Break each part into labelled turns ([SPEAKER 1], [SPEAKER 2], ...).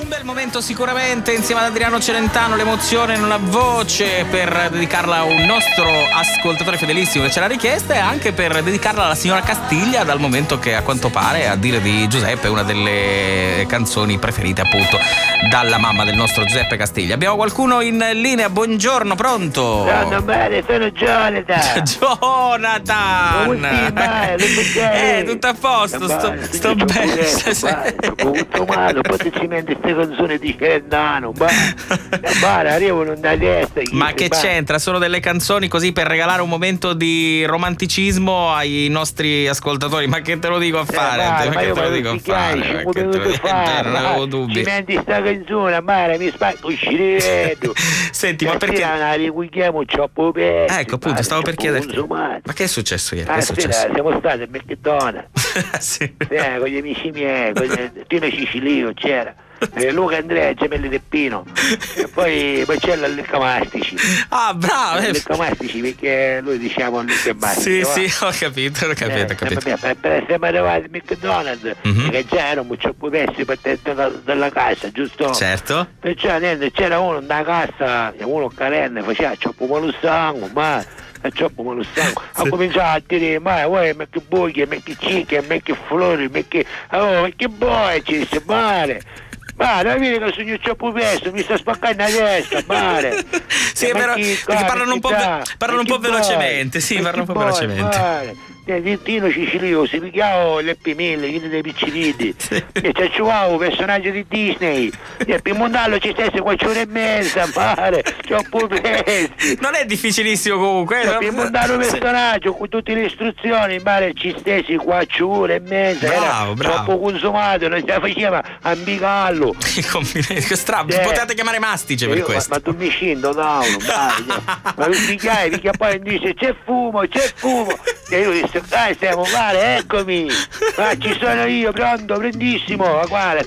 [SPEAKER 1] Un bel momento sicuramente insieme ad Adriano Celentano, l'emozione in una voce per dedicarla a un nostro ascoltatore fedelissimo che ce l'ha richiesta e anche per dedicarla alla signora Castiglia, dal momento che a quanto pare, a dire di Giuseppe, è una delle canzoni preferite appunto dalla mamma del nostro Giuseppe Castiglia. Abbiamo qualcuno in linea, buongiorno, pronto?
[SPEAKER 2] Sono bene, sono Jonathan.
[SPEAKER 1] Tutto a posto, sto bene.
[SPEAKER 2] Tutto male, poi ci metti queste canzoni di Celentano, arrivano da destra.
[SPEAKER 1] Ma che c'entra? Sono delle canzoni così per regalare un momento di romanticismo ai nostri ascoltatori, ma che te lo dico a fare?
[SPEAKER 2] Ma io te lo dico a fare?
[SPEAKER 1] Non avevo dubbi.
[SPEAKER 2] Ci metti sta canzone, mare, mi spacco uscire.
[SPEAKER 1] Senti, ma perché?
[SPEAKER 2] La richiamo troppo bene.
[SPEAKER 1] Ecco, appunto, stavo per chiederti. Ma che è successo ieri? Che è successo?
[SPEAKER 2] Siamo stati a McDonald's.
[SPEAKER 1] Sì.
[SPEAKER 2] Con gli amici miei, con Tino Cicilio c'era. Luca Andrea, Gemelli del Pino, e poi c'è l'Allecamastici.
[SPEAKER 1] Ah, bravo!
[SPEAKER 2] L'Allecamastici, perché lui diciamo
[SPEAKER 1] Sì, ho capito.
[SPEAKER 2] Siamo arrivati a McDonald's, che già erano troppo persi per dalla cassa, giusto?
[SPEAKER 1] Certo.
[SPEAKER 2] Perciò niente, c'era uno da cassa, uno carenne, faceva troppo malussango, ma troppo malussango. Ha cominciato a dire, ma che buchi, ma che cicche, ma che flori, ma che boia ci si mare. Ma vedi che sogno troppo presto, mi sta spaccando la testa, mare.
[SPEAKER 1] Sì, è vero, perché parlano un po' velocemente, parlano un po' velocemente.
[SPEAKER 2] Tino Cicilio si picchiava le P1000, quelli dei piccinini, e ci trovavo un personaggio di Disney, e per montarlo ci stesse 4 ore e mezza, mare, troppo presto.
[SPEAKER 1] Non è difficilissimo comunque.
[SPEAKER 2] Per montare un personaggio con tutte le istruzioni, mare, ci stessi 4 ore e mezza,
[SPEAKER 1] bravo.
[SPEAKER 2] troppo consumato, non ce la faceva a imbigallo.
[SPEAKER 1] Potete chiamare mastice per questo.
[SPEAKER 2] Ma tu mi scendo, no, ma mi picchia poi dice c'è fumo, e io disse dai stiamo male, eccomi, ma ci sono io, pronto, prendissimo, ma quale?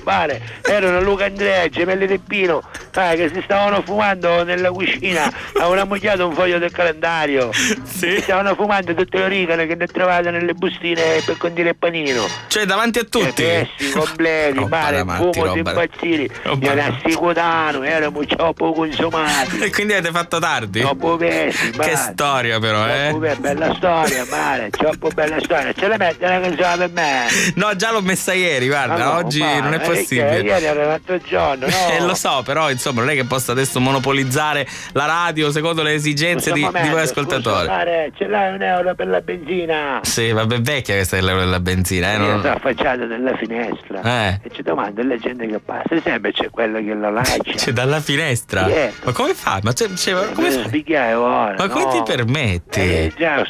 [SPEAKER 2] Erano Luca Andrea, Gemelli del Pino, che si stavano fumando nella cucina, avevano ammogliato un foglio del calendario, si stavano fumando tutte le origane che ne trovate nelle bustine per condire il panino.
[SPEAKER 1] Cioè davanti a tutti?
[SPEAKER 2] Pessi, completi, male, fumo di impazzire, mi era assicurato, erano troppo consumati.
[SPEAKER 1] E quindi avete fatto tardi?
[SPEAKER 2] Troppo pessi,
[SPEAKER 1] che storia però,
[SPEAKER 2] bella storia, male, troppo bella storia, ce la metti una canzone per me?
[SPEAKER 1] No, già l'ho messa ieri, guarda, oggi non è possibile.
[SPEAKER 2] Ieri era l'altro giorno, no?
[SPEAKER 1] Lo so, però insomma non è che possa adesso monopolizzare la radio secondo le esigenze di voi ascoltatori.
[SPEAKER 2] Ce l'hai €1 per la benzina?
[SPEAKER 1] Sì, vabbè, vecchia questa è l'euro della benzina,
[SPEAKER 2] Io sto affacciato dalla finestra e ci domando la gente che passa, sempre c'è quello che la lancia.
[SPEAKER 1] C'è dalla finestra? Ma come fa? Ma come fai? Ma come ti permetti?
[SPEAKER 2] Già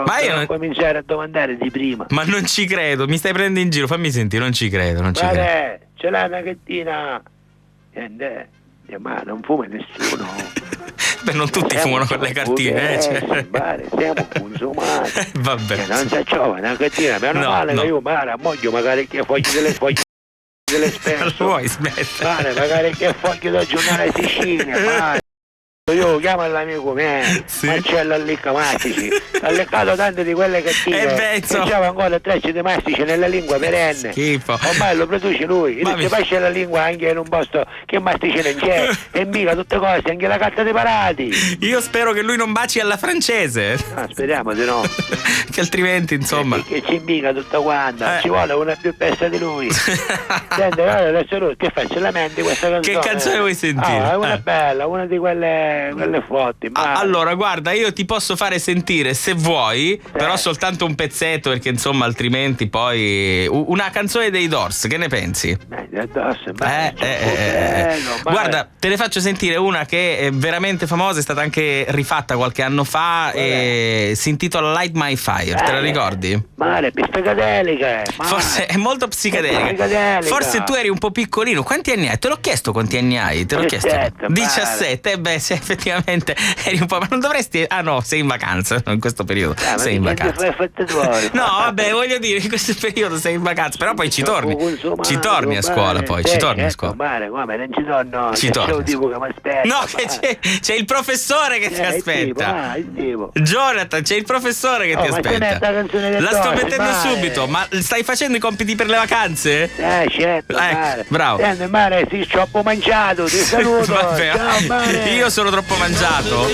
[SPEAKER 2] ma io cominciare a domandare di prima.
[SPEAKER 1] Ma non ci credo, mi stai prendendo in giro, fammi sentire, non ci credo.
[SPEAKER 2] Ce l'hai una gattina? Niente, ma non fuma nessuno.
[SPEAKER 1] Beh, non tutti fumano con le cartine,
[SPEAKER 2] siamo consumati.
[SPEAKER 1] Vabbè.
[SPEAKER 2] Non si giovane una gattina, meno male che io ammoglio magari che foglie dell'espresso.
[SPEAKER 1] Non vuoi smettere?
[SPEAKER 2] Magari che foglie del giornale Sicilia, io chiamo l'amico mio, Marcello Allecamastici, ha leccato tante di quelle cattive, c'era ancora tracce di mastici nella lingua perenne.
[SPEAKER 1] Schifo.
[SPEAKER 2] Ormai lo produce lui, e poi la lingua anche in un posto che mastici non c'è, e mica tutte cose, anche la carta dei parati.
[SPEAKER 1] Io spero che lui non baci alla francese.
[SPEAKER 2] Speriamo di no.
[SPEAKER 1] Che altrimenti, insomma.
[SPEAKER 2] Che ci mica tutta quanta, ci vuole una più pesta di lui. Senti, adesso lui, che faccio? Lamenti questa canzone.
[SPEAKER 1] Che canzone vuoi sentire?
[SPEAKER 2] È una bella, una di quelle forti.
[SPEAKER 1] Allora guarda, io ti posso fare sentire se vuoi, però soltanto un pezzetto, perché insomma altrimenti poi una canzone dei Doors, che ne pensi? Guarda, te ne faccio sentire una che è veramente famosa, è stata anche rifatta qualche anno fa e si intitola Light My Fire, te la ricordi?
[SPEAKER 2] Male, psicadelica.
[SPEAKER 1] Forse è molto psicadelica. Forse tu eri un po' piccolino. Quanti anni hai? Te l'ho chiesto quanti anni hai? Te l'ho chiesto. 17, effettivamente eri un po', ma non dovresti. Ah no, sei in vacanza in questo periodo. Sei in vacanza. No, vabbè, voglio dire, in questo periodo sei in vacanza, però poi ci torni. Ci torni a scuola poi, ci torni a scuola.
[SPEAKER 2] Come non ci torno?
[SPEAKER 1] Ci torni.
[SPEAKER 2] C'è un tipo che mi aspetta.
[SPEAKER 1] No, che c'è il professore che ti aspetta.
[SPEAKER 2] Il tipo.
[SPEAKER 1] Jonathan, c'è il professore che ti aspetta. La sto mettendo subito, ma stai facendo i compiti per le vacanze?
[SPEAKER 2] Certo,
[SPEAKER 1] bravo.
[SPEAKER 2] Senti, mare, sì, troppo mangiato, ti saluto.
[SPEAKER 1] Vabbè,
[SPEAKER 2] ciao, mare.
[SPEAKER 1] io sono troppo mangiato.